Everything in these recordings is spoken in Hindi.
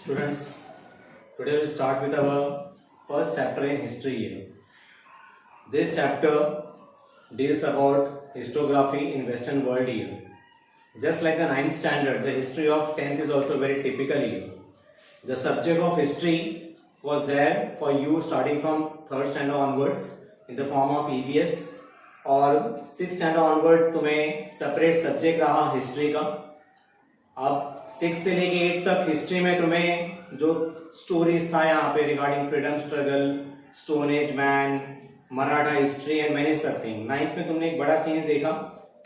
Students, today we'll start with our first chapter in history year. This chapter deals about historiography in Western world year. Just like the 9th standard, the history of 10th is also very typical year. The subject of history was there for you starting from 3rd standard onwards in the form of EVS और 6th standard onward तुम्हें separate subject रहा history का. अब 6 से लेके 8 तक हिस्ट्री में तुम्हें जो स्टोरीज था यहाँ पे regarding freedom struggle, stone age man, Maratha history and many something. 9th में तुमने एक बड़ा चेंज देखा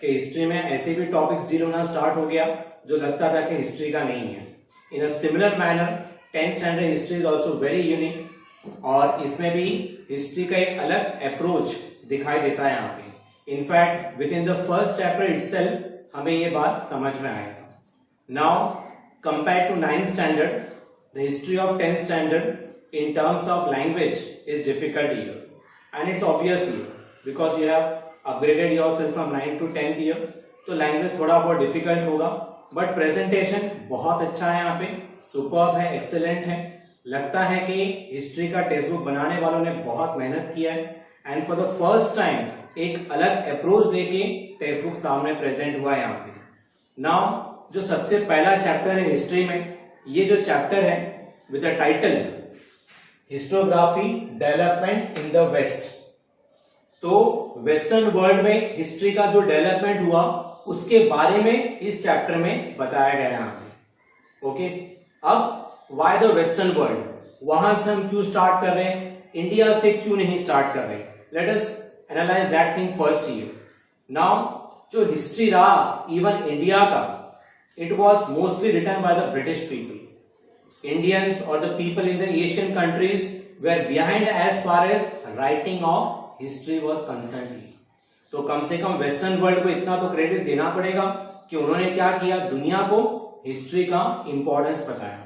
कि हिस्ट्री में ऐसे भी टॉपिक्स डील होना स्टार्ट हो गया जो लगता था कि हिस्ट्री का नहीं है. In a similar manner 10th standard history is also very unique और इसमें भी हिस्ट्री का एक अलग अप्रोच दिखाई देता है यहाँ पे. In fact with in the first chapter itself हमें ये बात समझ में आएगा. Now, compared to 9th standard, the history of 10th standard in terms of language is difficult here, and it's obvious here because you have upgraded yourself from 9th to 10th year. तो लैंग्वेज थोड़ा बहुत डिफिकल्ट होगा, बट प्रेजेंटेशन बहुत अच्छा है यहाँ पे, सुपर्ब है, एक्सेलेंट है. लगता है कि हिस्ट्री का टेक्स्ट बुक बनाने वालों ने बहुत मेहनत किया है and for the first time एक अलग अप्रोच देके टेक्स्ट बुक सामने प्रेजेंट हुआ है यहाँ पे. नाउ जो सबसे पहला चैप्टर है हिस्ट्री में, ये जो चैप्टर है with the title histography development in the west. तो वेस्टर्न वर्ल्ड में हिस्ट्री का जो डेवलपमेंट हुआ उसके बारे में इस चैप्टर में बताया गया है यहाँ पे. ओके, अब व्हाई द वेस्टर्न वर्ल्ड, वहां से हम क्यों स्टार्ट कर रहे हैं, इंडिया से क्यों नहीं स्टार्ट कर रहे. Let us analyse that thing first here. Now जो हिस्ट्री रहा इवन इंडिया का, it was mostly written by the British people. Indians or the people in the Asian countries were behind as far as writing of history was concerned. तो कम से कम वेस्टर्न वर्ल्ड को इतना तो क्रेडिट देना पड़ेगा कि उन्होंने क्या किया, दुनिया को हिस्ट्री का इंपॉर्टेंस बताया.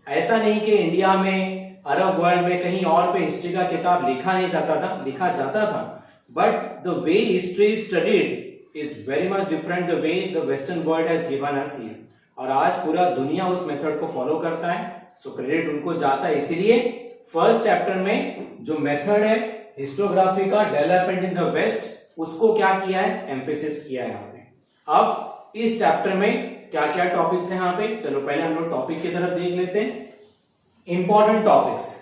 ऐसा नहीं कि इंडिया में, अरब वर्ल्ड में कहीं और पे हिस्ट्री का किताब लिखा नहीं जाता था, लिखा जाता था, but the way history studied is very much different the way the western world has given us here. और आज पूरा दुनिया उस मेथड को फॉलो करता है, सो क्रेडिट उनको जाता है. इसीलिए फर्स्ट चैप्टर में जो मेथड है हिस्टोग्राफी का डेवलपमेंट इन द वेस्ट, उसको क्या किया है, एम्फेसिस किया है यहाँ पे. अब इस चैप्टर में क्या क्या टॉपिक्स हैं यहाँ पे, चलो पहले हम लोग टॉपिक की तरफ देख लेते हैं. Important topics,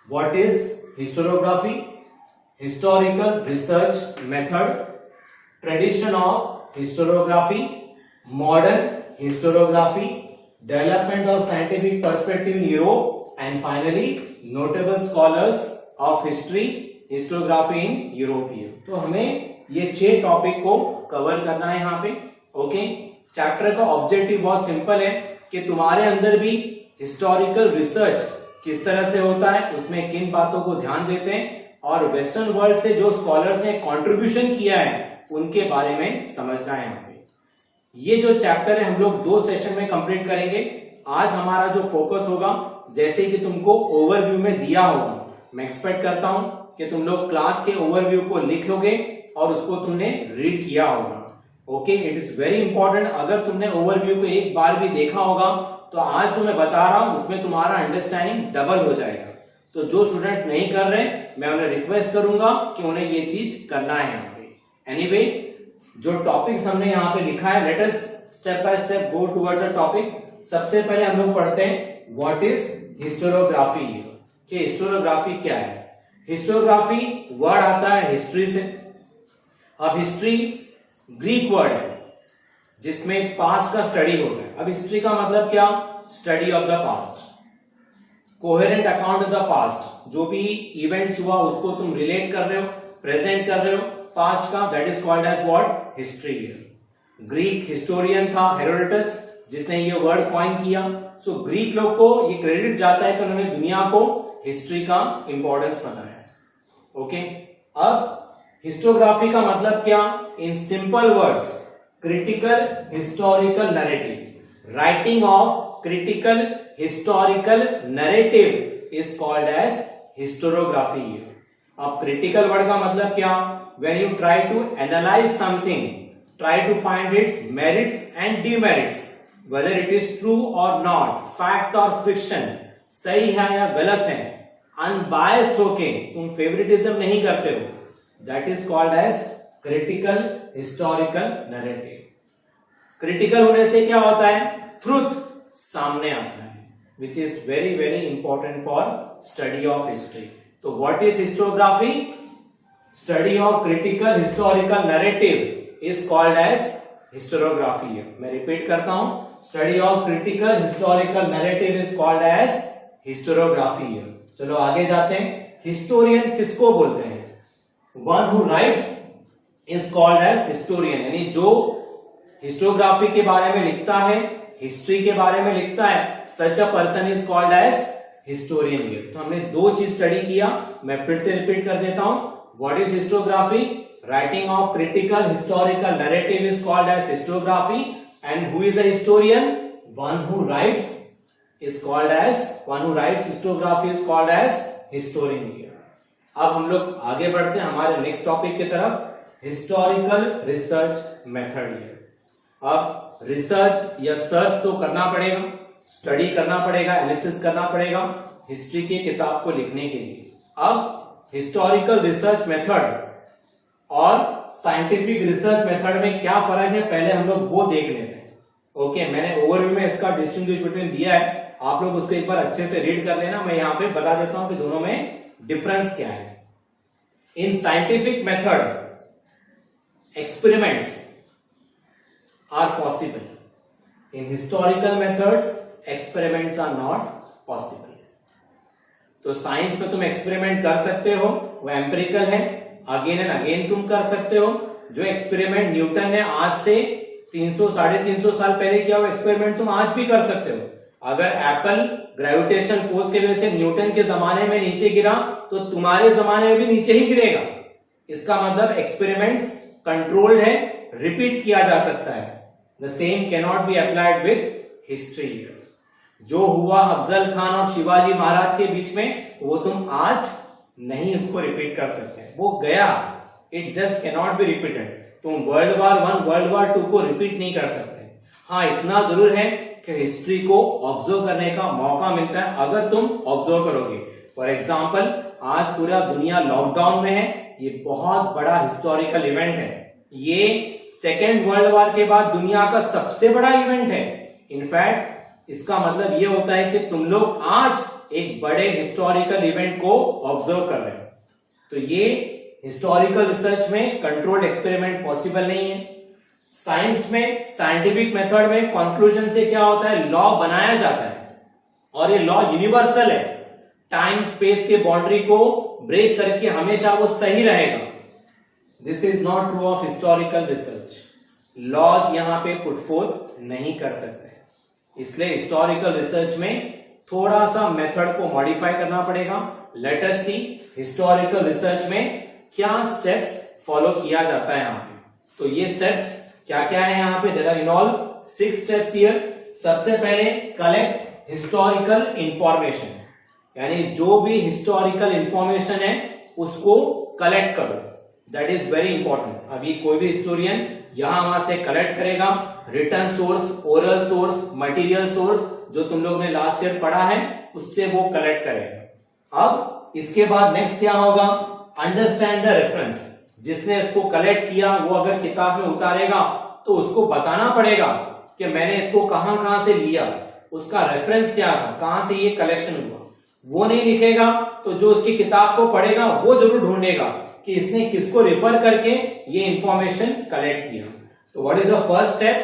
what is historiography, historical research method, tradition of historiography, modern historiography, development of scientific perspective in Europe, and finally notable scholars of history, historiography in Europe. तो हमें ये 6 टॉपिक को कवर करना है यहाँ पे. ओके, चैप्टर का ऑब्जेक्टिव बहुत सिंपल है कि तुम्हारे अंदर भी हिस्टोरिकल रिसर्च किस तरह से होता है, उसमें किन बातों को ध्यान देते हैं, और वेस्टर्न वर्ल्ड से जो स्कॉलर्स ने कॉन्ट्रीब्यूशन किया है उनके बारे में समझना है यहाँ पे. ये जो चैप्टर है हम लोग 2 सेशन में कंप्लीट करेंगे. आज हमारा जो फोकस होगा, जैसे कि तुमको ओवरव्यू में दिया होगा, मैं एक्सपेक्ट करता हूं कि तुम लोग क्लास के ओवरव्यू को लिखोगे और उसको तुमने रीड किया होगा. Okay, it is very important. अगर तुमने ओवरव्यू को एक बार भी देखा होगा तो आज जो मैं बता रहा हूं उसमें तुम्हारा अंडरस्टैंडिंग डबल हो जाएगा. तो जो स्टूडेंट नहीं कर रहे, मैं उन्हें रिक्वेस्ट करूंगा कि उन्हें ये चीज करना है यहाँ पे. एनीवे, जो टॉपिक्स हमने यहाँ पे लिखा है, let us step by step go towards the topic. सबसे पहले हम लोग पढ़ते हैं व्हाट इज हिस्टोरियोग्राफी, कि हिस्टोरियोग्राफी क्या है. हिस्टोरियोग्राफी वर्ड आता है हिस्ट्री से. अब हिस्ट्री ग्रीक वर्ड है जिसमें पास्ट का स्टडी होता है. अब हिस्ट्री का मतलब क्या, study of the past, coherent account of the past. जो भी इवेंट्स हुआ उसको तुम रिलेट कर रहे हो, प्रेजेंट कर रहे हो पास्ट का, that is called as what, history. Greek historian था हेरोडोटस जिसने ये वर्ड कॉइन किया. सो ग्रीक लोग को ये क्रेडिट जाता है कि उन्होंने दुनिया को हिस्ट्री का इंपॉर्टेंस बताया. ओके, अब हिस्टोग्राफी का मतलब क्या, in simple words, critical historical narrative, writing of critical historical narrative is called as historiography. अब क्रिटिकल वर्ड का मतलब क्या, when you try to analyze something, try to find its merits and demerits. whether it is true or not, fact or fiction, सही है या गलत है, अनबायस्ड होके तुम फेवरेटिज्म नहीं करते हो, that is called as critical historical narrative. Critical होने से क्या होता है, ट्रुथ सामने आता है, which is very very important for study of history. तो what is historiography? Study of critical historical narrative is called as historiography. मैं रिपीट करता हूं, study of critical historical narrative is called as historiography. चलो आगे जाते हैं. हिस्टोरियन किसको बोलते हैं? One who writes is called as historian. यानी जो हिस्टोग्राफी के बारे में लिखता है, हिस्ट्री के बारे में लिखता है, such a person is called as historian here. तो हमने दो चीज स्टडी किया, मैं फिर से रिपीट कर देता हूं. What is historiography? Writing of critical historical narrative is called as historiography. And who is a historian? One who writes historiography is called as historian here. अब हम लोग आगे बढ़ते हैं हमारे नेक्स्ट टॉपिक की तरफ, हिस्टोरिकल रिसर्च मेथड. अब रिसर्च या सर्च तो करना पड़ेगा, स्टडी करना पड़ेगा, एनालिसिस करना पड़ेगा हिस्ट्री की किताब को लिखने के लिए. अब हिस्टोरिकल रिसर्च मेथड और साइंटिफिक रिसर्च मेथड में क्या फर्क है, पहले हम लोग वो देख लेते हैं. ओके, मैंने ओवरव्यू में इसका डिस्टिंग्विश बिटवीन दिया है, आप लोग उसको एक बार अच्छे से रीड कर लेना. मैं यहां पे बता देता हूं कि दोनों में डिफरेंस क्या है. In scientific method experiments are possible. In historical methods, experiments are not possible. तो साइंस में तुम एक्सपेरिमेंट कर सकते हो, वो एम्पिरिकल है, अगेन एंड अगेन तुम कर सकते हो. जो एक्सपेरिमेंट न्यूटन ने आज से 300-350 साल पहले किया वो एक्सपेरिमेंट तुम आज भी कर सकते हो. अगर एप्पल ग्रेविटेशन फोर्स की वजह से न्यूटन के जमाने में नीचे गिरा तो तुम्हारे जमाने में भी नीचे ही गिरेगा. इसका मतलब एक्सपेरिमेंट्स कंट्रोल्ड है, रिपीट किया जा सकता है. The same cannot be applied with history. जो हुआ अफजल खान और शिवाजी महाराज के बीच में वो तुम आज नहीं उसको रिपीट कर सकते. वो गया, it just cannot be repeated. तुम वर्ल्ड वॉर 1 वर्ल्ड वॉर 2 को रिपीट नहीं कर सकते. हाँ, इतना जरूर है कि हिस्ट्री को ऑब्जर्व करने का मौका मिलता है अगर तुम ऑब्जर्व करोगे. फॉर एग्जाम्पल, आज पूरा दुनिया लॉकडाउन में है, ये बहुत बड़ा हिस्टोरिकल इवेंट है. ये सेकेंड वर्ल्ड वॉर के बाद दुनिया का सबसे बड़ा इवेंट है. इनफैक्ट इसका मतलब ये होता है कि तुम लोग आज एक बड़े हिस्टोरिकल इवेंट को ऑब्जर्व कर रहे हो. तो ये हिस्टोरिकल रिसर्च में कंट्रोल्ड एक्सपेरिमेंट पॉसिबल नहीं है. साइंस में, साइंटिफिक मेथड में कंक्लूजन से क्या होता है, लॉ बनाया जाता है और ये लॉ यूनिवर्सल है. टाइम स्पेस के बाउंड्री को ब्रेक करके हमेशा वो सही रहेगा. This is not true of historical research. Laws यहां पे पुट फोर्थ नहीं कर सकते. इसलिए हिस्टोरिकल रिसर्च में थोड़ा सा मेथड को मॉडिफाई करना पड़ेगा. लेट अस सी हिस्टोरिकल रिसर्च में क्या स्टेप्स फॉलो किया जाता है यहां पे. तो ये स्टेप्स क्या क्या है यहां पे, there are in all 6 steps here. सबसे पहले कलेक्ट हिस्टोरिकल इंफॉर्मेशन, यानी जो भी हिस्टोरिकल इंफॉर्मेशन है उसको कलेक्ट करो. That is very important. अभी कोई भी हिस्टोरियन यहां वहां से कलेक्ट करेगा, return source, oral source, material source जो तुम लोग ने लास्ट ईयर पढ़ा है उससे वो कलेक्ट करेगा. अब इसके बाद नेक्स्ट क्या होगा, अंडरस्टैंड द रेफरेंस. जिसने इसको कलेक्ट किया वो अगर किताब में उतारेगा तो उसको बताना पड़ेगा कि मैंने इसको कहां कहां से लिया, उसका रेफरेंस क्या था, कहां से ये कलेक्शन हुआ. वो नहीं लिखेगा तो जो उसकी किताब को पढ़ेगा वो जरूर ढूंढेगा कि इसने किसको रेफर करके ये इंफॉर्मेशन कलेक्ट किया. तो what is the first step,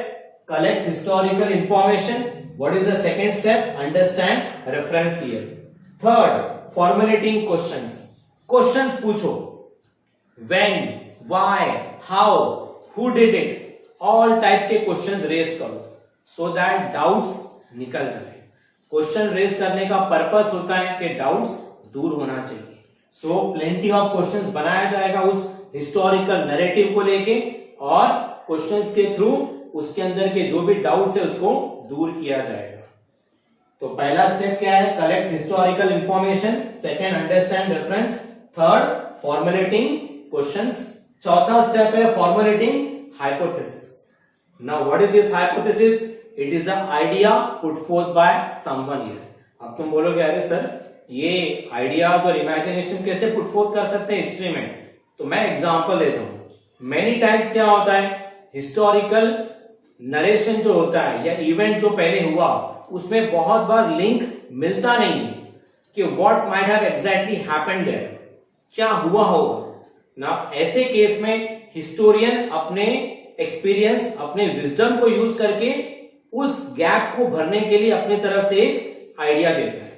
collect historical information. What is the second step, understand reference here. Third, formulating questions. Questions पूछो. When, why, how, who did it, all type के क्वेश्चंस रेज करो सो दैट डाउट्स निकल जाए. क्वेश्चन रेज करने का पर्पस होता है कि डाउट्स दूर होना चाहिए. सो प्लेंटी ऑफ क्वेश्चंस बनाया जाएगा उस हिस्टोरिकल नैरेटिव को लेके और क्वेश्चंस के थ्रू उसके अंदर के जो भी डाउट्स है उसको दूर किया जाएगा. तो पहला स्टेप क्या है, collect historical information. Second, understand reference. Third, formulating questions. चौथा स्टेप है formulating hypothesis. Now what is this hypothesis? It is a idea put fourth by someone here. अब तुम बोलोगे अरे सर ये आइडियाज और इमेजिनेशन कैसे पुट फोर्थ कर सकते हैं हिस्ट्री में? तो मैं एग्जांपल देता हूं। मेनी टाइम्स क्या होता है, हिस्टोरिकल नरेशन जो होता है या इवेंट जो पहले हुआ उसमें बहुत बार लिंक मिलता नहीं कि what might have exactly happened there, क्या हुआ होगा ना। ऐसे केस में हिस्टोरियन अपने एक्सपीरियंस, अपने विजडम को यूज करके उस गैप को भरने के लिए अपनी तरफ से एक आइडिया देता है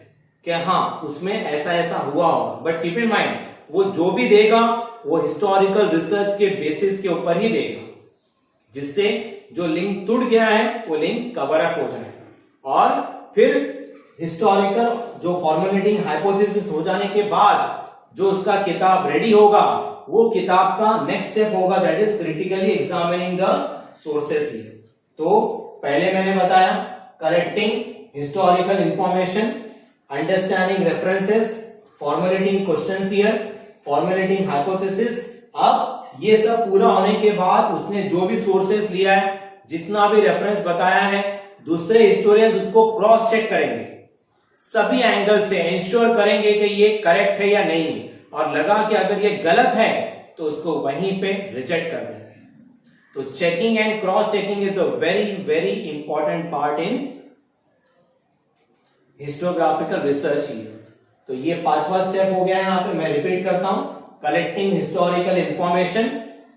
कि हाँ उसमें ऐसा ऐसा हुआ होगा। बट कीप इन माइंड वो जो भी देगा वो हिस्टोरिकल रिसर्च के बेसिस के ऊपर ही देगा, जिससे जो लिंक टूट गया है वो लिंक कवर अप हो जाए। और फिर हिस्टोरिकल जो फॉर्मुलेटिंग हाइपोथेसिस हो जाने के बाद जो उसका किताब रेडी होगा वो किताब का नेक्स्ट स्टेप होगा, that is critically examining the sources here. तो पहले मैंने बताया correcting historical information, understanding references, formulating questions here, formulating hypothesis. अब ये सब पूरा होने के बाद उसने जो भी सोर्सेस लिया है, जितना भी रेफरेंस बताया है, दूसरे हिस्टोरियंस उसको क्रॉस चेक करेंगे, सभी एंगल से इंश्योर करेंगे कि ये करेक्ट है या नहीं, और लगा कि अगर ये गलत है तो उसको वहीं पे रिजेक्ट कर देंगे। तो checking and cross checking is a very very important part in historiographical research here. तो ये पांचवा स्टेप हो गया है। यहां पे मैं रिपीट करता हूं, collecting historical information,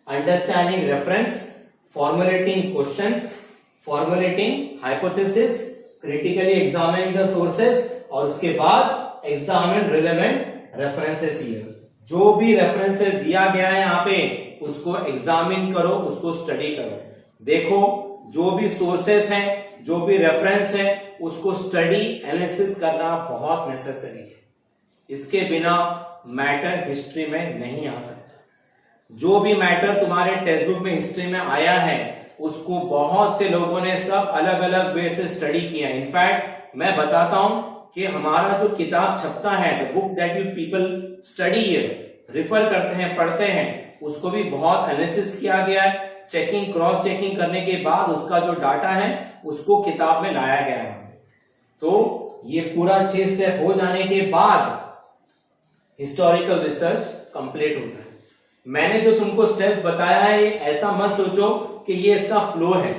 understanding reference, formulating questions, formulating hypothesis, critically examining the sources, और उसके बाद एग्जामिन रिलेवेंट रेफरेंसेस हियर। जो भी रेफरेंसेस दिया गया है यहाँ पे उसको एग्जामिन करो, उसको स्टडी करो। देखो जो भी सोर्सेस हैं, जो भी रेफरेंस है, उसको स्टडी एनालिसिस करना बहुत नेसेसरी है। इसके बिना मैटर हिस्ट्री में नहीं आ सकता। जो भी मैटर तुम्हारे टेक्स्ट बुक में हिस्ट्री में आया है उसको बहुत से लोगों ने सब अलग अलग वे से स्टडी किया। इनफैक्ट मैं बताता हूं कि हमारा जो किताब छपता है, the book that you people study refer करते हैं, पढ़ते हैं, उसको भी बहुत एनालिसिस किया गया है। चेकिंग क्रॉस चेकिंग करने के बाद उसका जो डाटा है उसको किताब में लाया गया है। तो ये पूरा 6 स्टेप हो जाने के बाद हिस्टोरिकल रिसर्च कंप्लीट होता है। मैंने जो तुमको स्टेप्स बताया है, ये ऐसा मत सोचो कि ये इसका फ्लो है,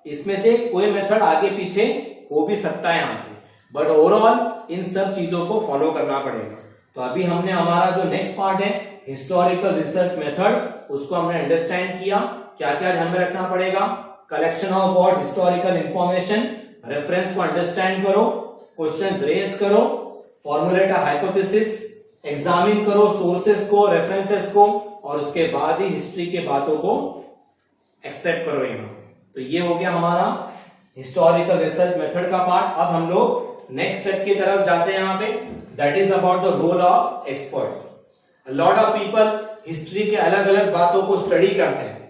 इसमें से कोई मेथड आगे पीछे हो भी सकता है यहाँ पे, बट ओवरऑल इन सब चीजों को फॉलो करना पड़ेगा। तो अभी हमने हमारा जो नेक्स्ट पार्ट है हिस्टोरिकल रिसर्च मेथड, उसको हमने अंडरस्टैंड किया। क्या क्या ध्यान में रखना पड़ेगा, collection of what historical information, reference को अंडरस्टैंड करो, क्वेश्चंस रेज करो, फॉर्मुलेट अ हाइपोथेसिस, एग्जामिन करो सोर्सेस को, रेफरेंसेस को, और उसके बाद ही हिस्ट्री के बातों को एक्सेप्ट करो यहाँ। तो ये हो गया हमारा हिस्टोरिकल रिसर्च मेथड का पार्ट। अब हम लोग नेक्स्ट स्टेप की तरफ जाते हैं यहाँ पे, that is about the role of experts. Lot of people history के अलग अलग बातों को स्टडी करते हैं,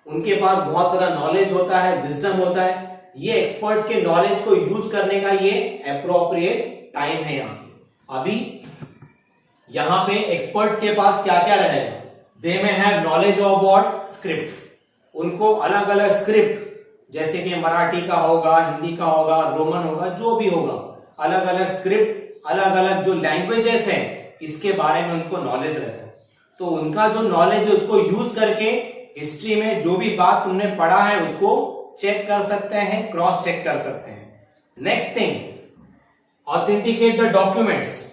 उनके पास बहुत सारा नॉलेज होता है, विजडम होता है। ये एक्सपर्ट्स के नॉलेज को यूज करने का ये अप्रोप्रिएट टाइम है यहाँ। अभी यहाँ पे एक्सपर्ट्स के पास क्या क्या रहेगा, दे में have knowledge of what script. उनको अलग अलग स्क्रिप्ट, जैसे कि मराठी का होगा, हिंदी का होगा, रोमन होगा, जो भी होगा, अलग अलग स्क्रिप्ट, अलग अलग जो लैंग्वेजेस हैं, इसके बारे में उनको नॉलेज रहता है। तो उनका जो नॉलेज है उसको यूज करके हिस्ट्री में जो भी बात तुमने पढ़ा है उसको चेक कर सकते हैं, क्रॉस चेक कर सकते हैं। Next thing, authenticate the documents.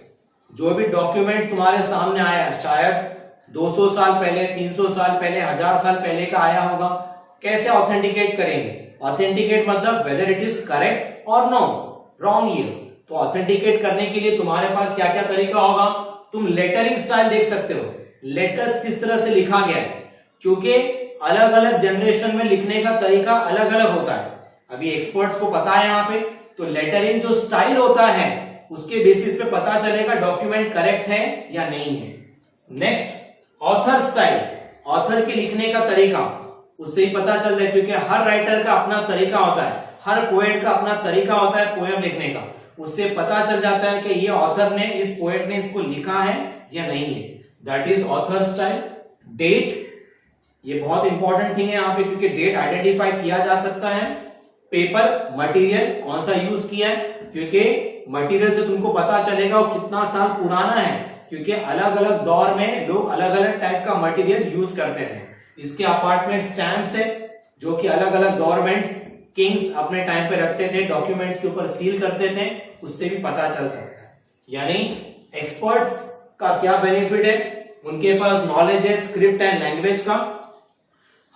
जो भी डॉक्यूमेंट्स तुम्हारे सामने आया, शायद 200 साल पहले, 300 साल पहले, 1000 साल पहले का आया होगा, कैसे ऑथेंटिकेट करेंगे? ऑथेंटिकेट मतलब वेदर इट इज करेक्ट और नो रॉन्ग ईयर। तो ऑथेंटिकेट करने के लिए तुम्हारे पास क्या क्या तरीका होगा? तुम लेटरिंग स्टाइल देख सकते हो, लेटर्स किस तरह से लिखा गया है, क्योंकि अलग अलग जनरेशन में लिखने का तरीका अलग अलग होता है। अभी एक्सपर्ट्स को पता है यहाँ पे, तो लेटरिंग जो स्टाइल होता है उसके बेसिस पे पता चलेगा डॉक्यूमेंट करेक्ट है या नहीं है। नेक्स्ट, ऑथर स्टाइल, ऑथर के लिखने का तरीका, उससे ही पता चलता है, क्योंकि हर राइटर का अपना तरीका होता है, हर पोएट का अपना तरीका होता है पोएम लिखने का। उससे पता चल जाता है कि ये ऑथर ने, इस पोएट ने इसको लिखा है या नहीं है, that is author style. Date, ये बहुत इंपॉर्टेंट थिंग है यहाँ पे, क्योंकि डेट आइडेंटिफाई किया जा सकता है। पेपर मटेरियल कौन सा यूज किया है, क्योंकि मटेरियल से तुमको पता चलेगा वो कितना साल पुराना है, क्योंकि अलग अलग दौर में लोग अलग अलग टाइप का मटेरियल यूज करते थे। इसके अपार्ट में स्टैम्प्स है, जो कि अलग अलग गवर्नमेंट्स किंग्स अपने टाइम पे रखते थे, डॉक्यूमेंट्स के ऊपर सील करते थे, उससे भी पता चल सकता है। यानी एक्सपर्ट्स का क्या बेनिफिट है, उनके पास नॉलेज है स्क्रिप्ट एंड लैंग्वेज का।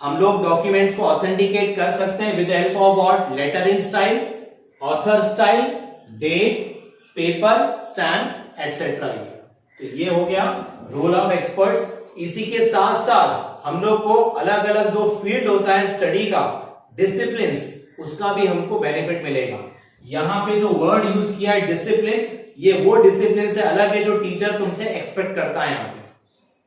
हम लोग डॉक्यूमेंट्स को ऑथेंटिकेट कर सकते हैं with the help of what, lettering style, author style, date, paper, stamp etcetera. तो ये हो गया रोल ऑफ एक्सपर्ट्स। इसी के साथ साथ हम लोग को अलग अलग जो फील्ड होता है स्टडी का, डिसिप्लिन्स, उसका भी हमको बेनिफिट मिलेगा। यहाँ पे जो वर्ड यूज किया है डिसिप्लिन, ये वो डिसिप्लिन से अलग है जो टीचर तुमसे एक्सपेक्ट करता है यहाँ पे।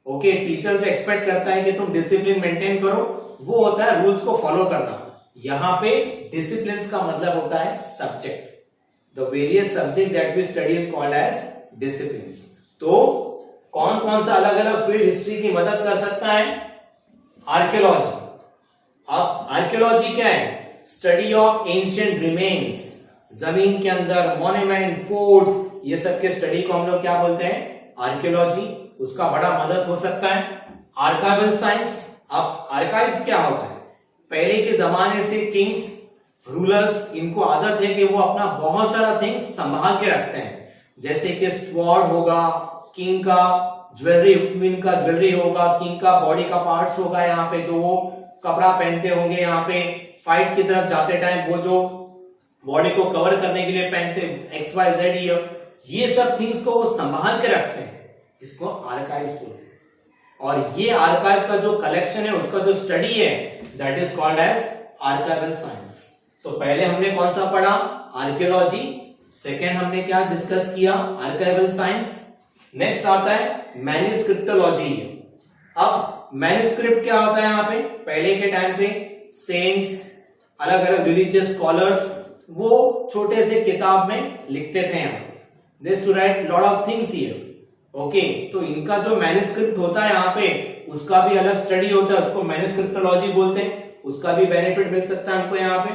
ओके, टीचर जो एक्सपेक्ट करता है कि तुम डिसिप्लिन मेंटेन करो, वो होता है रूल्स को फॉलो करना। यहाँ पे डिसिप्लिन का मतलब होता है subject. The various subject that we study is called as discipline. तो कौन कौन सा अलग अलग फील्ड हिस्ट्री की मदद कर सकता है? आर्कियोलॉजी। अब आर्कियोलॉजी क्या है? स्टडी ऑफ एंशिएंट रिमेन्स, जमीन के अंदर मॉन्यूमेंट, फोर्ट्स, ये सब के स्टडी को हम लोग क्या बोलते हैं? आर्कियोलॉजी। उसका बड़ा मदद हो सकता है। Archival science. अब आर्काइव्स क्या होता है? पहले के जमाने से किंग्स, रूलर्स, इनको आदत है कि वो अपना बहुत सारा थिंग्स संभाल के रखते हैं, जैसे कि स्वॉर्ड होगा, किंग का ज्वेलरी, क्वीन का ज्वेलरी होगा, किंग का बॉडी का पार्ट्स होगा, यहाँ पे जो वो कपड़ा पहनते होंगे, यहाँ पे फाइट की तरफ जाते टाइम वो जो बॉडी को कवर करने के लिए पहनते XYZ, ये सब थिंग्स को वो संभाल के रखते हैं। इसको आर्काइव्स बोलते हैं। और ये आर्काइव का जो कलेक्शन है, उसका जो स्टडी है, that is called as archival science. तो पहले हमने कौन सा पढ़ा? आर्कियोलॉजी। सेकेंड हमने क्या डिस्कस किया? Archival science. नेक्स्ट आता है मैन्युस्क्रिप्टोलॉजी। अब मैन्युस्क्रिप्ट क्या होता है? यहाँ पे पहले के टाइम पे सेंट्स, अलग अलग रिलीजियस स्कॉलर्स, वो छोटे से किताब में लिखते थे यहाँ, this to write lot of things here. Okay, तो इनका जो मैन्युस्क्रिप्ट होता है यहाँ पे, उसका भी अलग स्टडी होता है, उसको मैन्युस्क्रिप्टोलॉजी बोलते हैं। उसका भी बेनिफिट मिल सकता है हमको यहाँ पे।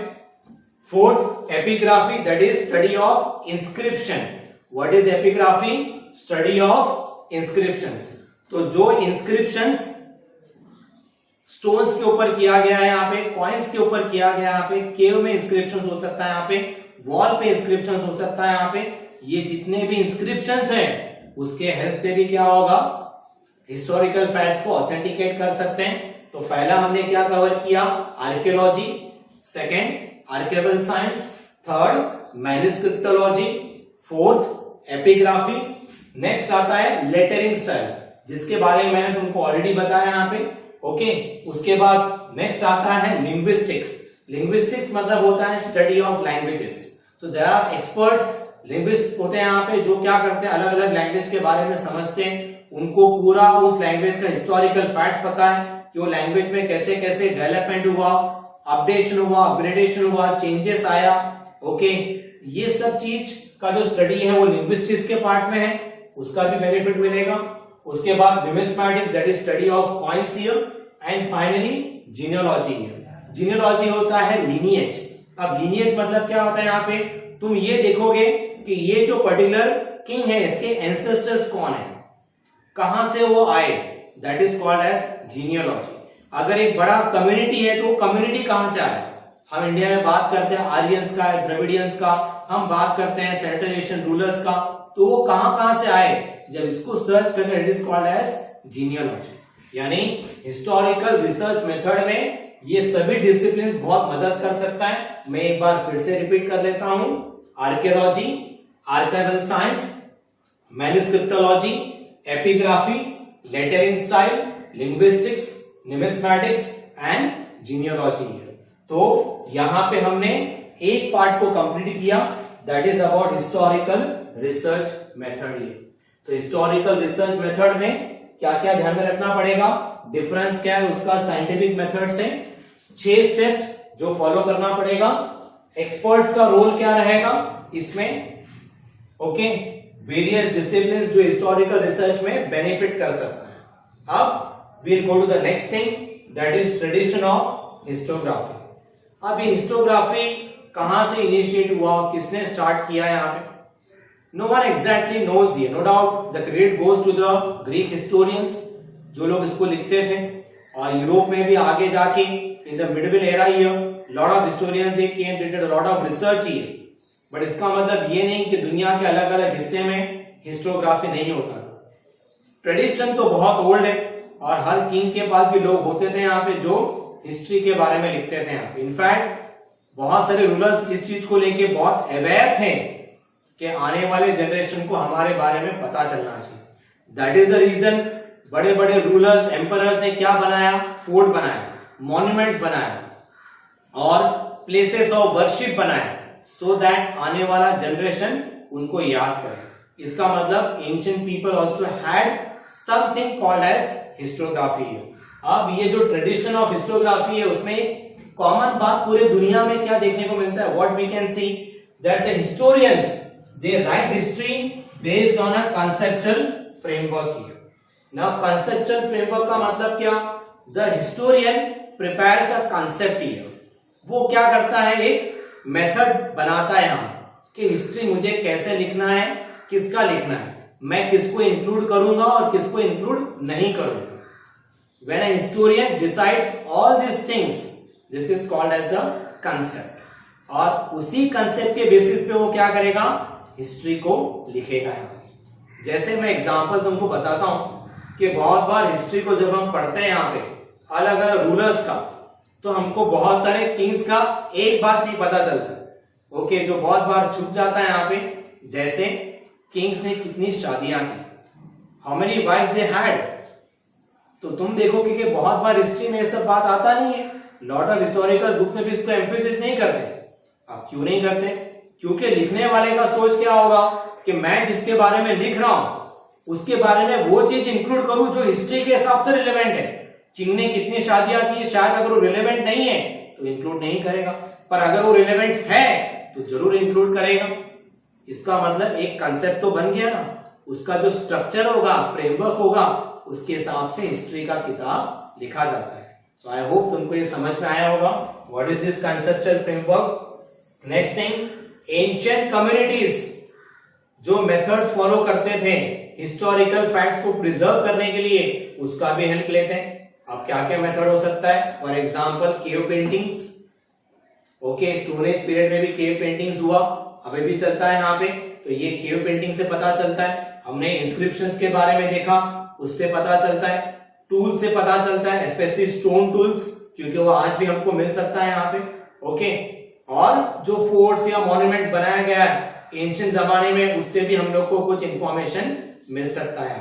Fourth, epigraphy, that is study of inscription. What is epigraphy? Study of inscriptions. तो जो इंस्क्रिप्शंस स्टोन्स के ऊपर किया गया है, यहाँ पे कॉइन्स के ऊपर किया गया है, यहाँ पे केव में इंस्क्रिप्शन हो सकता है, यहाँ पे वॉल पे इंस्क्रिप्शन हो सकता है, यहाँ पे ये जितने भी इंस्क्रिप्शंस हैं, उसके हेल्प से भी क्या होगा? हिस्टोरिकल फैक्ट्स को ऑथेंटिकेट कर सकते हैं। तो पहला हमने क्या कवर किया? Archaeology. Second, archival science. Third, manuscriptology. Fourth, epigraphy. Next आता है लेटरिंग स्टाइल, जिसके बारे में मैंने तुमको ऑलरेडी बताया यहाँ पे। ओके, उसके बाद नेक्स्ट आता है लिंग्विस्टिक्स। लिंग्विस्टिक्स मतलब होता है स्टडी ऑफ लैंग्वेजेस। तो देयर आर एक्सपर्ट्स, लिंग्विस्ट होते हैं यहाँ पे, जो क्या करते हैं? अलग अलग लैंग्वेज के बारे में समझते हैं, उनको पूरा उस लैंग्वेज का हिस्टोरिकल फैक्ट्स पता है कि वो लैंग्वेज में कैसे कैसे डेवलपमेंट हुआ, अपडेशन हुआ, अपग्रेडेशन हुआ, चेंजेस आया। ओके, ये सब चीज का जो स्टडी है वो लिंग्विस्टिक्स के पार्ट में है, उसका भी बेनिफिट मिलेगा। उसके बाद numismatics, that is study of coins here. And finally genealogy. Genealogy होता है लीनिएज। अब लीनिएज मतलब क्या होता है? यहाँ पे तुम ये देखोगे कि ये जो पर्टिकुलर किंग है, इसके एंसेस्टर्स कौन है, कहां से वो आए, that is called as genealogy. अगर एक बड़ा कम्युनिटी है, तो कम्युनिटी कहां से आया? हम इंडिया में बात करते हैं आर्यंस का, द्रविडियंस का, हम बात करते हैं सेंट्रल एशियन रूलर्स का, तो वो कहां से आए? जब इसको सर्च करें, it is called as genealogy. यानी हिस्टोरिकल रिसर्च मेथड में ये सभी डिसिप्लिन्स बहुत मदद कर सकता है। मैं एक बार फिर से रिपीट कर लेता हूं। Archaeology, archival science, manuscriptology, epigraphy, lettering style, linguistics, numismatics and genealogy. तो यहां पे हमने एक पार्ट को कंप्लीट किया, that is about historical research method. तो हिस्टोरिकल रिसर्च मेथड में क्या क्या ध्यान में रखना पड़ेगा, डिफरेंस क्या है उसका साइंटिफिक मेथड से, 6 स्टेप्स जो फॉलो करना पड़ेगा, एक्सपर्ट्स का रोल क्या रहेगा इसमें, ओके, वेरियस डिसिप्लिन्स जो हिस्टोरिकल रिसर्च में बेनिफिट कर सकता है। अब we'll go to the next thing, that is tradition of histography. अब ये हिस्टोग्राफी कहां से इनिशिएट हुआ, किसने स्टार्ट किया यहाँ पे? नो वन एग्जैक्टली नोज ये, no doubt the credit goes to the Greek historians, जो लोग इसको लिखते थे। और यूरोप में भी आगे जाके in the medieval era here lot of historians they came, did a lot of research here. But इसका मतलब ये नहीं कि दुनिया के अलग अलग हिस्से में हिस्टोग्राफी नहीं होता। ट्रेडिशन तो बहुत ओल्ड है और हर किंग के पास भी लोग होते थे यहाँ पे जो हिस्ट्री के बारे में लिखते थे यहाँ पे। इनफैक्ट बहुत सारे रूलर्स इस चीज को लेके बहुत अवेयर थे कि आने वाले जनरेशन को हमारे बारे में पता चलना चाहिए। दैट इज द रीजन बड़े बड़े रूलर्स, एम्परर्स ने क्या बनाया? फोर्ट बनाया, मॉन्यूमेंट्स बनाया और प्लेसेस ऑफ वर्शिप बनाया, सो दैट आने वाला जनरेशन उनको याद करे। इसका मतलब ancient people also had something called as histography. अब ये जो ट्रेडिशन ऑफ हिस्टोग्राफी है उसमें कॉमन बात पूरे दुनिया में क्या देखने को मिलता है? What we can see that the historians they write history based on a conceptual framework here. Now conceptual framework का मतलब क्या? The historian prepares a concept here. वो क्या करता है? एक मेथड बनाता है यहाँ कि हिस्ट्री मुझे कैसे लिखना है, किसका लिखना है, मैं किसको इंक्लूड करूंगा और किसको इंक्लूड नहीं करूंगा। When a historian decides all these things, this is called as a concept. और उसी कंसेप्ट के बेसिस पे वो क्या करेगा? हिस्ट्री को लिखेगा। जैसे मैं एग्जांपल तुमको बताता हूं कि बहुत बार हिस्ट्री को जब हम पढ़ते हैं यहाँ पे अलग अलग रूलर्स का, तो हमको बहुत सारे किंग्स का एक बात नहीं पता चलता। ओके, जो बहुत बार छुप जाता है यहाँ पे, जैसे किंग्स ने कितनी शादियां की, how many wives they had. तो तुम देखोगे कि बहुत बार हिस्ट्री में ये सब बात आता नहीं है। लॉट ऑफ हिस्टोरिकल बुक में भी इसको एम्फेसिस नहीं करते। अब क्यों नहीं करते? क्योंकि लिखने वाले का सोच क्या होगा कि मैं जिसके बारे में लिख रहा हूं उसके बारे में वो चीज इंक्लूड करूं जो हिस्ट्री के हिसाब से रिलेवेंट है। किंग ने कितनी शादियां की, शायद अगर वो रिलेवेंट नहीं है तो इंक्लूड नहीं करेगा, पर अगर वो रिलेवेंट है तो जरूर इंक्लूड करेगा। इसका मतलब एक कंसेप्ट तो बन गया ना, उसका जो स्ट्रक्चर होगा, फ्रेमवर्क होगा, उसके हिसाब से हिस्ट्री का किताब लिखा जाता है। सो आई होप तुमको ये समझ में आया होगा what is this conceptual framework. Next thing, ancient communities जो मेथड्स फॉलो करते थे हिस्टोरिकल फैक्ट्स को प्रिजर्व करने के लिए, उसका भी हेल्प लेते हैं। अब क्या क्या मेथड हो सकता है? For example cave paintings. Okay, stone age period में भी केव पेंटिंग्स हुआ, अभी भी चलता है यहाँ पे। तो ये केव पेंटिंग से पता चलता है। हमने इंस्क्रिप्शंस के बारे में देखा, उससे पता चलता है। टूल से पता चलता है, स्पेशली स्टोन टूल्स, क्योंकि वो आज भी हमको मिल सकता है यहाँ पे। ओके, और जो फोर्ट्स या मॉन्यूमेंट्स बनाया गया है एंशिएंट जमाने में, उससे भी हम लोग को कुछ इंफॉर्मेशन मिल सकता है।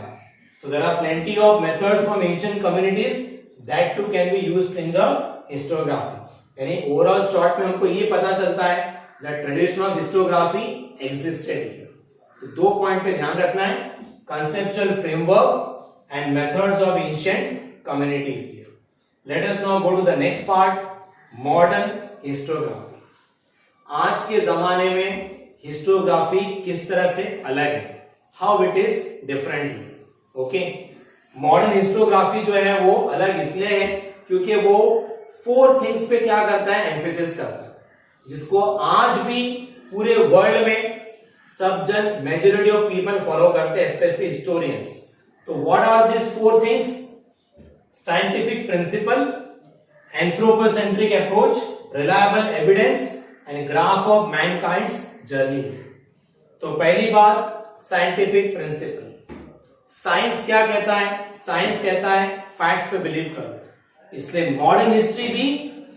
तो there are plenty of methods from ancient communities that too can be used in the histography. यानी ओवरऑल शॉर्ट में हमको ये पता चलता है that tradition of histography existed here. तो दो पॉइंट पे ध्यान रखना है, conceptual framework and methods of ancient communities here. Let us now go to the next part, modern historiography. आज के जमाने में हिस्टोग्राफी किस तरह से अलग है, how it is different. Okay, modern historiography जो है वो अलग इसलिए है क्योंकि वो 4 थिंग्स पे क्या करता है? एम्फेसिस करता है, जिसको आज भी पूरे वर्ल्ड में सब जन, मेजॉरिटी ऑफ पीपल फॉलो करते हैं, स्पेशली हिस्टोरियंस। तो what are this 4 things? Scientific principle, anthropocentric approach, reliable evidence and graph of mankind's journey. तो पहली बात, साइंटिफिक प्रिंसिपल। साइंस क्या कहता है? साइंस कहता है फैक्ट्स पे बिलीव करो, इसलिए मॉडर्न हिस्ट्री भी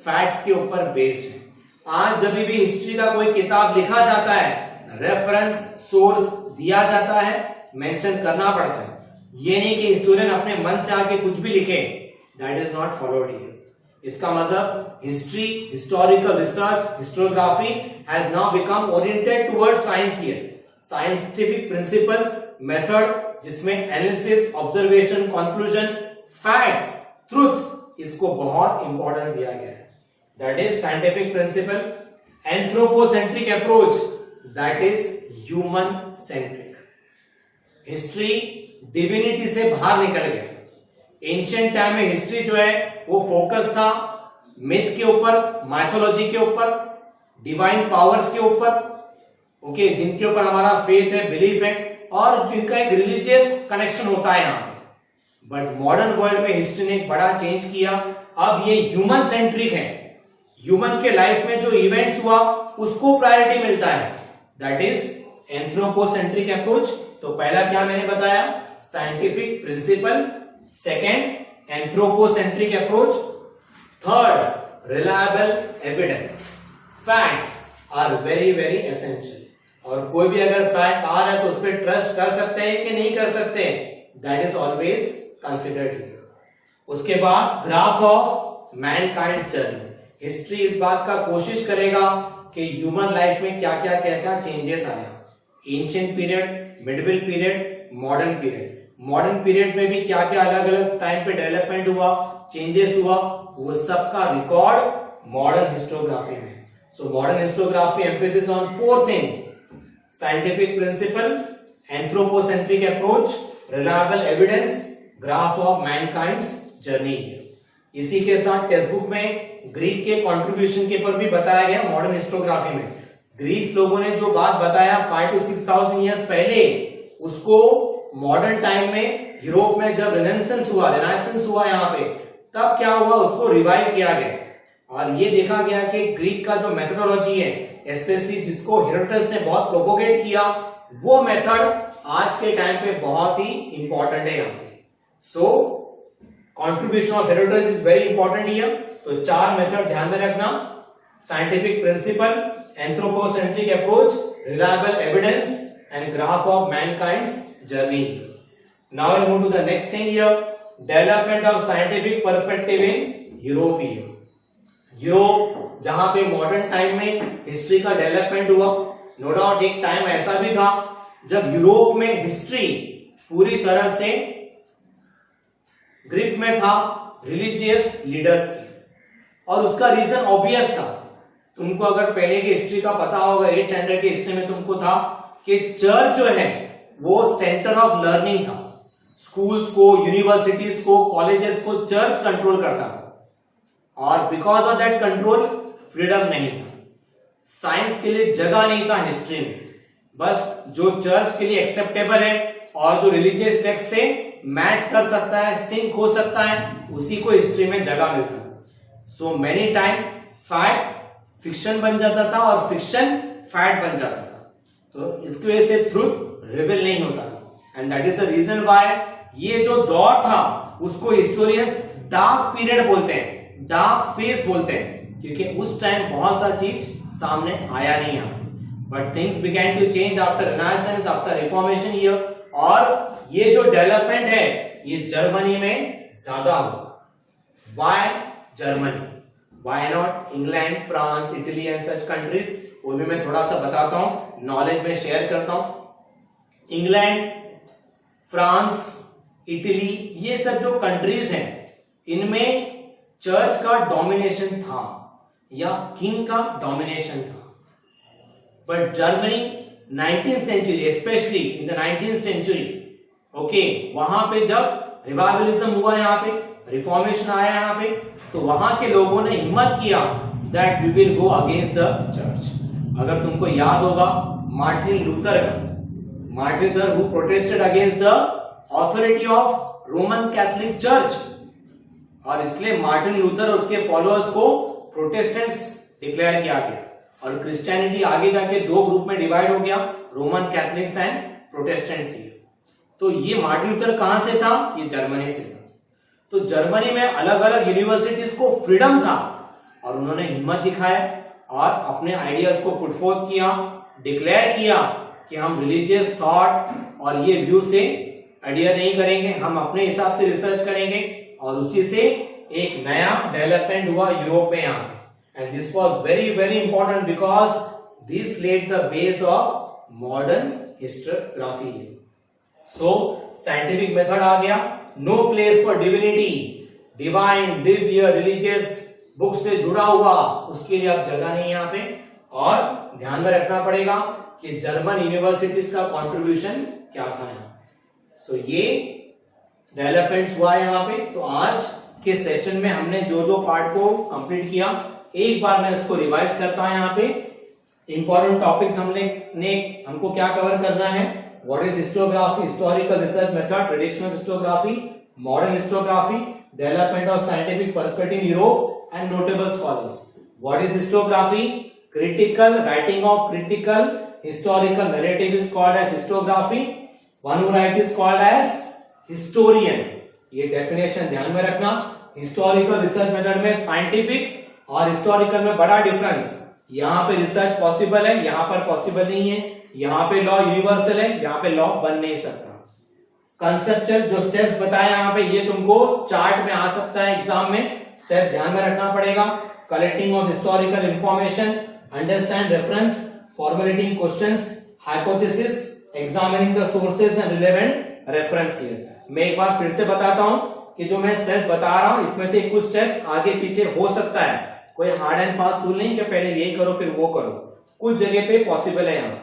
फैक्ट्स के ऊपर बेस्ड है। आज जब भी हिस्ट्री का कोई किताब लिखा जाता है, रेफरेंस सोर्स दिया जाता है, मेंशन करना पड़ता है। ये नहीं कि हिस्टोरियन अपने मन से आके कुछ भी लिखे, that is not followed here. इसका मतलब history, historical research, historiography has now become oriented towards science here. Scientific principles, method जिसमें analysis, observation, conclusion, facts, truth, इसको बहुत इंपॉर्टेंस दिया गया है। That is scientific principle. Anthropocentric approach, that is human centric. History divinity से बाहर निकल गया। एंशिएंट टाइम में हिस्ट्री जो है वो फोकस था मिथ के ऊपर, माइथोलॉजी के ऊपर, डिवाइन पावर्स के ऊपर, ओके, जिनके ऊपर हमारा फेथ है, बिलीफ है, और जिनका एक रिलीजियस कनेक्शन होता है यहाँ पे। बट मॉडर्न वर्ल्ड में हिस्ट्री ने एक बड़ा चेंज किया। अब ये ह्यूमन सेंट्रिक है, ह्यूमन के लाइफ में जो इवेंट्स हुआ उसको प्रायोरिटी मिलता है, दैट इज एंथ्रोपोसेंट्रिक अप्रोच। तो पहला क्या मैंने बताया, scientific principle, second anthropocentric approach, third reliable evidence. Facts are very very essential, और कोई भी अगर फैक्ट आ रहा है तो उस पर ट्रस्ट कर सकते हैं कि नहीं कर सकते, दैट इज ऑलवेज कंसिडर्ड। उसके बाद graph of mankind's journey. History इस बात का कोशिश करेगा कि ह्यूमन लाइफ में क्या क्या क्या क्या चेंजेस आया, ancient period, medieval period, modern period. Modern period में भी क्या क्या अलग अलग टाइम पे डेवलपमेंट हुआ, चेंजेस हुआ, वो सब का रिकॉर्ड मॉडर्न हिस्टोग्राफी में। So modern historiography emphasis on four thing, scientific principle, anthropocentric approach, reliable evidence, graph of mankind's journey. इसी के साथ टेक्स्ट बुक में ग्रीक के कंट्रीब्यूशन के पर भी बताया गया मॉडर्न हिस्टोग्राफी में। ग्रीक लोगों ने जो बात बताया 5 to 6,000 ईयर्स पहले, उसको मॉडर्न टाइम में यूरोप में जब रेनेसांस हुआ यहाँ पे, तब क्या हुआ, उसको रिवाइव किया गया। और ये देखा गया कि ग्रीक का जो मेथोडोलॉजी है, स्पेशली जिसको हेरोडोटस ने बहुत प्रोपोगेट किया, वो मेथड आज के टाइम पे बहुत ही इंपॉर्टेंट है यहाँ पे। So contribution of Herodotus is very important here. तो चार मेथड ध्यान में रखना, scientific principle, anthropocentric approach, reliable evidence and graph of mankind's journey. Now we'll move to the next thing here, development of scientific perspective in Europe. Europe जहां पे मॉडर्न टाइम में हिस्ट्री का डेवलपमेंट हुआ, नो डाउट एक टाइम ऐसा भी था जब यूरोप में हिस्ट्री पूरी तरह से ग्रिप में था रिलीजियस लीडर्स की, और उसका रीजन ऑब्वियस था। तुमको अगर पहले की हिस्ट्री का पता होगा, 8th स्टैंडर्ड की हिस्ट्री में तुमको था कि चर्च जो है वो सेंटर ऑफ लर्निंग था। स्कूल्स को, यूनिवर्सिटीज को, कॉलेजेस को चर्च कंट्रोल करता था, और because of that control freedom नहीं था। साइंस के लिए जगह नहीं था हिस्ट्री में, बस जो चर्च के लिए एक्सेप्टेबल है और जो रिलीजियस टेक्स्ट से मैच कर सकता है, सिंक हो सकता है, उसी को हिस्ट्री में जगह मिलता है। So many time fact fiction बन जाता था और फिक्शन फैक्ट बन जाता था, तो इसकी वजह से ट्रूथ रिवील नहीं होता था। And that is the reason why ये जो दौर था उसको हिस्टोरियंस डार्क पीरियड बोलते हैं, डार्क फेज बोलते हैं, क्योंकि उस टाइम बहुत सा चीज सामने आया नहीं है। But things began to change after Renaissance, after Reformation year, और ये जो डेवलपमेंट है ये जर्मनी में ज्यादा हुआ। Why Germany, why not England, France, Italy and such countries, वो भी मैं थोड़ा सा बताता हूं, नॉलेज में शेयर करता हूं। इंग्लैंड, फ्रांस, इटली, ये सब जो कंट्रीज हैं, इनमें चर्च का डोमिनेशन था या किंग का डोमिनेशन था। But Germany 19th century, specially in the 19th century, okay, वहां पे जब रिवाइवलिज्म हुआ, यहाँ पे रिफॉर्मेशन आया यहाँ पे, तो वहां के लोगों ने हिम्मत किया that we will go against the church. अगर तुमको याद होगा Martin Luther who protested against the authority of Roman Catholic church, और इसलिए मार्टिन लूथर और उसके फॉलोअर्स को प्रोटेस्टेंट्स डिक्लेयर किया गया, और क्रिश्चियनिटी आगे जाके दो ग्रुप में डिवाइड हो गया, रोमन कैथोलिक्स एंड प्रोटेस्टेंट्स। तो ये मार्टिन लूथर कहां से था, ये जर्मनी से था। तो जर्मनी में अलग अलग यूनिवर्सिटीज को फ्रीडम था, और उन्होंने हिम्मत दिखाया और अपने आइडियाज को पुट फोर्थ किया, डिक्लेयर किया कि हम रिलीजियस थॉट और ये व्यू से आइडिया नहीं करेंगे, हम अपने हिसाब से रिसर्च करेंगे, और उसी से एक नया डेवलपमेंट हुआ यूरोप में यहाँ पे। And this was very very important because this led the base of modern historiography. So scientific method आ गया, no place for divinity, divine, दिव्य, रिलीजियस बुक से जुड़ा हुआ, उसके लिए अब जगह नहीं यहाँ पे। और ध्यान में रखना पड़ेगा कि जर्मन यूनिवर्सिटीज का कंट्रीब्यूशन क्या था यहाँ। सो ये डेवलपमेंट्स हुआ है यहाँ पे। तो आज के सेशन में हमने जो जो पार्ट को कंप्लीट किया, एक बार मैं इसको रिवाइज करता हूं यहाँ पे इंपॉर्टेंट टॉपिक्स हमको क्या कवर करना है? What is historiography, historical research method, traditional historiography, modern historiography, development of scientific perspective in Europe and notable scholars. What is historiography? Critical writing of critical historical narrative is called as historiography. One who write is called as historian. ये डेफिनेशन ध्यान में रखना. हिस्टोरिकल रिसर्च मेथड में साइंटिफिक और हिस्टोरिकल में बड़ा डिफरेंस. यहाँ पे रिसर्च पॉसिबल है, यहाँ पर पॉसिबल नहीं है. यहाँ पे लॉ यूनिवर्सल है, यहाँ पे लॉ बन नहीं सकता. कंसेप्चुअल जो स्टेप्स बताए यहाँ पे, ये तुमको चार्ट में आ सकता है एग्जाम में. स्टेप ध्यान में रखना पड़ेगा. Collecting of historical information, understand reference, formulating questions, hypothesis, examining the sources and relevant reference here. मैं एक बार फिर से बताता हूं कि जो मैं स्टेप्स बता रहा हूं इसमें से कुछ स्टेप्स आगे पीछे हो सकता है. कोई हार्ड एंड फास्ट रूल नहीं कि पहले ये करो फिर वो करो. कुछ जगह पे पॉसिबल है. यहाँ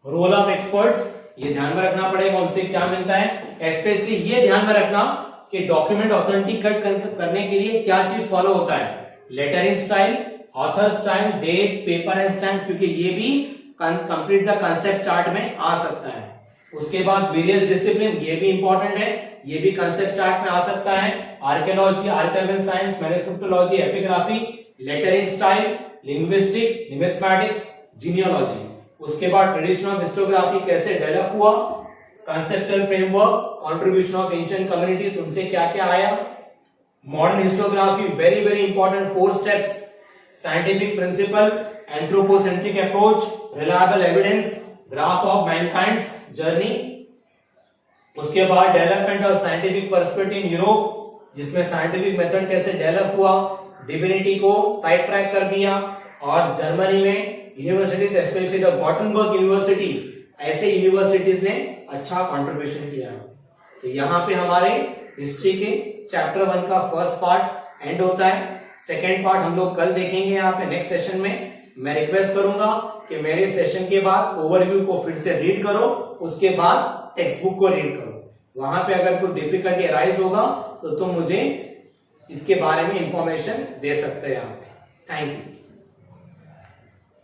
रोल ऑफ एक्सपर्ट्स, ये ध्यान में रखना पड़ेगा उनसे क्या मिलता है. स्पेशली ये ध्यान में रखना कि डॉक्यूमेंट ऑथेंटिकेट करने के लिए क्या चीज फॉलो होता है. Lettering style, author style, date, paper and stamp, क्योंकि ये भी कंप्लीट द कंसेप्ट चार्ट में आ सकता है. उसके बाद वेरियस डिसिप्लिन, ये भी इंपॉर्टेंट है, ये भी कंसेप्ट चार्ट में आ सकता है. Archaeology, archival science, manuscriptology, epigraphy, lettering style, linguistic, numismatics, genealogy. उसके बाद ट्रेडिशन ऑफ हिस्टोग्राफी कैसे डेवलप हुआ, conceptual framework, contribution of ancient communities, उनसे क्या क्या आया. Modern historiography, very very important 4 steps. Scientific principle, anthropocentric approach, reliable evidence, graph of mankind's journey. उसके बाद development of scientific perspective in Europe, जिसमें साइंटिफिक मेथड कैसे डेवलप हुआ, डिविनिटी को साइड ट्रैक कर दिया. और जर्मनी में यूनिवर्सिटीज, स्पेशली द गॉटेनबर्ग यूनिवर्सिटी, ऐसे यूनिवर्सिटीज ने अच्छा कंट्रीब्यूशन किया. तो यहाँ पे हमारे हिस्ट्री के चैप्टर 1 का फर्स्ट पार्ट एंड होता है. सेकेंड पार्ट हम लोग कल देखेंगे यहाँ पे नेक्स्ट सेशन में. मैं रिक्वेस्ट करूंगा कि मेरे सेशन के बाद ओवरव्यू को फिर से रीड करो, उसके बाद टेक्स्ट बुक को रीड करो. वहां पे अगर कोई डिफिकल्टी अराइज होगा तो तुम मुझे इसके बारे में इंफॉर्मेशन दे सकते हैं यहाँ पे. Thank you.